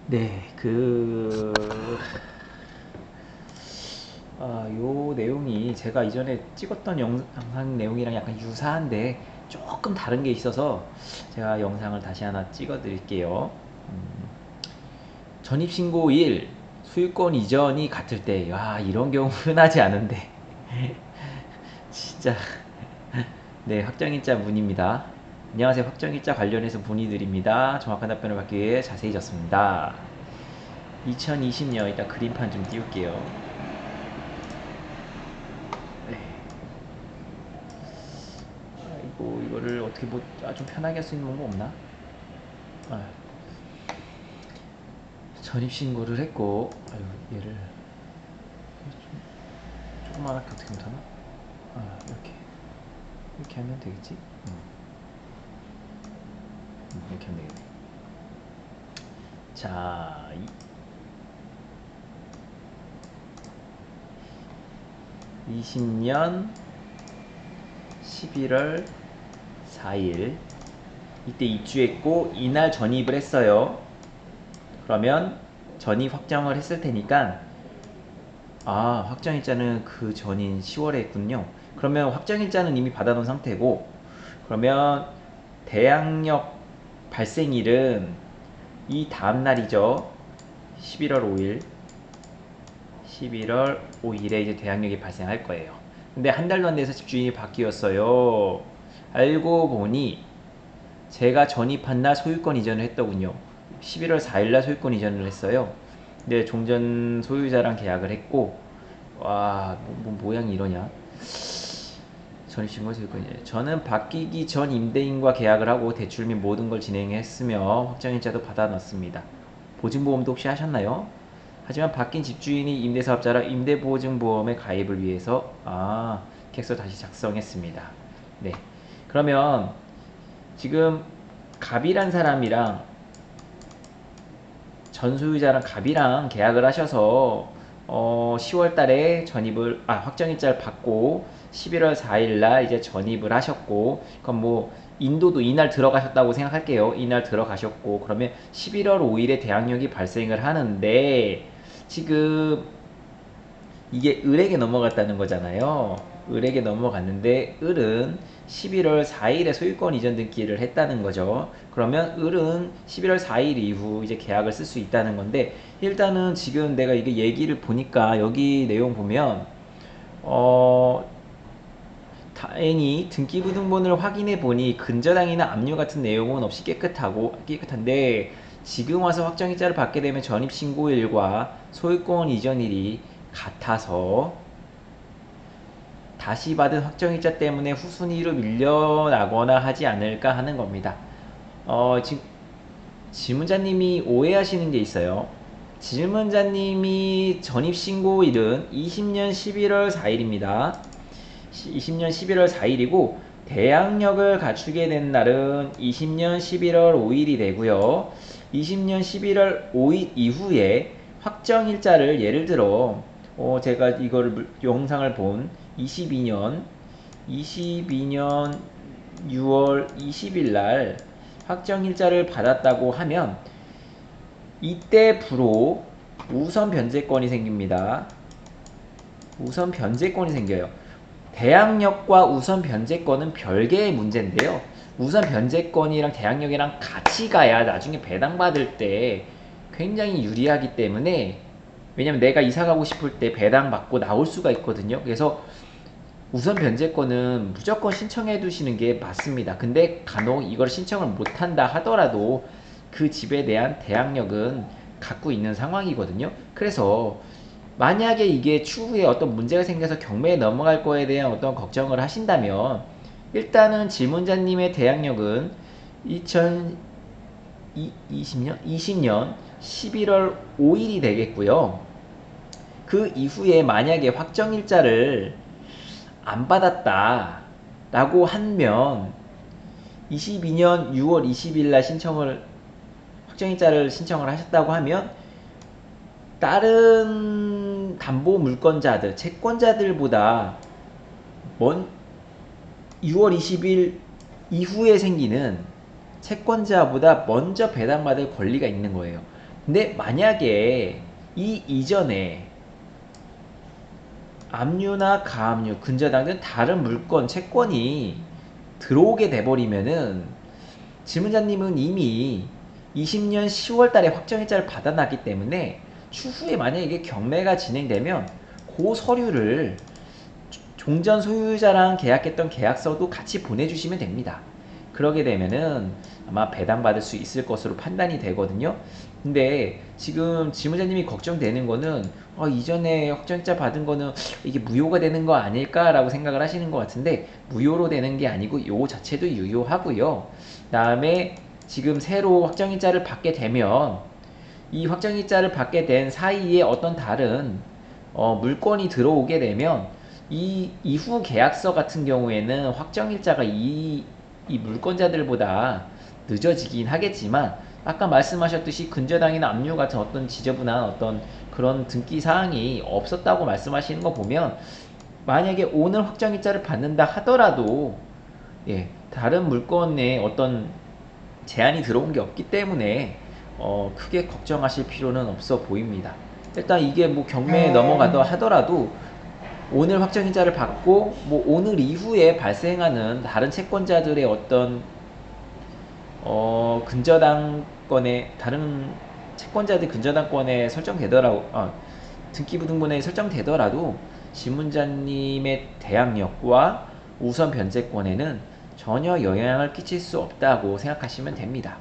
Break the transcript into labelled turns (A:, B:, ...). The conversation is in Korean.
A: 네, 요 내용이 제가 이전에 찍었던 영상 내용이랑 약간 유사한데 조금 다른 게 있어서 제가 영상을 다시 하나 찍어 드릴게요. 전입신고 일, 소유권 이전이 같을 때, 이런 경우 흔하지 않은데. 진짜. 네, 확정일자 문의입니다. 안녕하세요. 확정일자 관련해서 문의드립니다. 정확한 답변을 받기 위해 자세히 적습니다. 2020년, 일단 그림판 좀 띄울게요. 네. 이거를 어떻게 좀 편하게 할 수 있는 방법 없나? 아, 전입신고를 했고, 얘를 조그맣게 어떻게 못하나? 이렇게 하면 되겠지? 이렇게 하면 되겠네. 자, 20년 11월 4일 이때 입주했고 이날 전입을 했어요. 그러면 전입 확정을 했을 테니까 확정일자는 그 전인 10월에 했군요. 그러면 확정일자는 이미 받아놓은 상태고, 그러면 대항력 발생일은 이 다음날이죠. 11월 5일 11월 5일에 이제 대항력이 발생할 거예요. 근데 한 달도 안 돼서 집주인이 바뀌었어요. 알고 보니 제가 전입한 날 소유권 이전을 했더군요. 11월 4일 날 소유권 이전을 했어요. 근데 종전 소유자랑 계약을 했고, 모양이 이러냐? 전입신고 소유권 이전. 저는 바뀌기 전 임대인과 계약을 하고 대출 및 모든 걸 진행했으며 확정일자도 받아놨습니다. 보증보험도 혹시 하셨나요? 하지만 바뀐 집주인이 임대사업자라 임대보증보험의 가입을 위해서 계약서 다시 작성했습니다. 네. 그러면 지금 갑이란 사람이랑 전소유자랑 갑이랑 계약을 하셔서 10월 달에 확정일자를 받고 11월 4일 날 이제 전입을 하셨고, 그럼 뭐 인도도 이날 들어가셨다고 생각할게요. 이날 들어가셨고, 그러면 11월 5일에 대항력이 발생을 하는데, 지금 이게 을에게 넘어갔다는 거잖아요. 을에게 넘어갔는데 을은 11월 4일에 소유권 이전 등기를 했다는 거죠. 그러면 을은 11월 4일 이후 이제 계약을 쓸 수 있다는 건데, 일단은 지금 내가 이게 얘기를 보니까 여기 내용 보면 다행히 등기부등본을 확인해 보니 근저당이나 압류 같은 내용은 없이 깨끗한데, 지금 와서 확정일자를 받게 되면 전입신고일과 소유권 이전일이 같아서 다시 받은 확정일자 때문에 후순위로 밀려나거나 하지 않을까 하는 겁니다. 지금 질문자님이 오해하시는 게 있어요. 질문자님이 전입신고일은 20년 11월 4일입니다. 20년 11월 4일이고 대항력을 갖추게 된 날은 20년 11월 5일이 되고요. 20년 11월 5일 이후에 확정일자를 예를 들어 제가 이거를 영상을 본 22년 6월 20일 날 확정일자를 받았다고 하면 이때부로 우선 변제권이 생깁니다. 우선 변제권이 생겨요. 대항력과 우선 변제권은 별개의 문제인데요. 우선 변제권이랑 대항력이랑 같이 가야 나중에 배당받을 때 굉장히 유리하기 때문에, 왜냐면 내가 이사 가고 싶을 때 배당받고 나올 수가 있거든요. 그래서 우선 변제권은 무조건 신청해 두시는 게 맞습니다. 근데 간혹 이걸 신청을 못한다 하더라도 그 집에 대한 대항력은 갖고 있는 상황이거든요. 그래서 만약에 이게 추후에 어떤 문제가 생겨서 경매에 넘어갈 거에 대한 어떤 걱정을 하신다면, 일단은 질문자님의 대항력은 2020년 11월 5일이 되겠고요. 그 이후에 만약에 확정일자를 안 받았다 라고 하면 22년 6월 20일 날 확정일자를 신청을 하셨다고 하면 다른 담보 물권자들, 채권자들보다 6월 20일 이후에 생기는 채권자보다 먼저 배당받을 권리가 있는 거예요. 근데 만약에 이 이전에 압류나 가압류, 근저당 등 다른 물건, 채권이 들어오게 돼버리면은 질문자님은 이미 20년 10월 달에 확정일자를 받아놨기 때문에 추후에 만약에 이게 경매가 진행되면 그 서류를 종전 소유자랑 계약했던 계약서도 같이 보내주시면 됩니다. 그러게 되면은 아마 배당받을 수 있을 것으로 판단이 되거든요. 근데 지금 지문자님이 걱정되는 거는 이전에 확정일자 받은 거는 이게 무효가 되는 거 아닐까라고 생각을 하시는 것 같은데, 무효로 되는 게 아니고 요 자체도 유효하고요. 그다음에 지금 새로 확정일자를 받게 되면 이 확정일자를 받게 된 사이에 어떤 다른 물건이 들어오게 되면 이 이후 계약서 같은 경우에는 확정일자가 이 물권자들보다 늦어지긴 하겠지만, 아까 말씀하셨듯이 근저당이나 압류 같은 어떤 지저분한 어떤 그런 등기 사항이 없었다고 말씀하시는 거 보면, 만약에 오늘 확정일자를 받는다 하더라도 다른 물건에 어떤 제한이 들어온 게 없기 때문에 크게 걱정하실 필요는 없어 보입니다. 일단 이게 뭐 경매에 넘어가더 하더라도 오늘 확정일자를 받고 뭐 오늘 이후에 발생하는 다른 채권자들의 어떤 근저당권에 다른 채권자들 근저당권에 설정되더라도 등기부등본에 설정되더라도 지문자님의 대항력과 우선 변제권에는 전혀 영향을 끼칠 수 없다고 생각하시면 됩니다.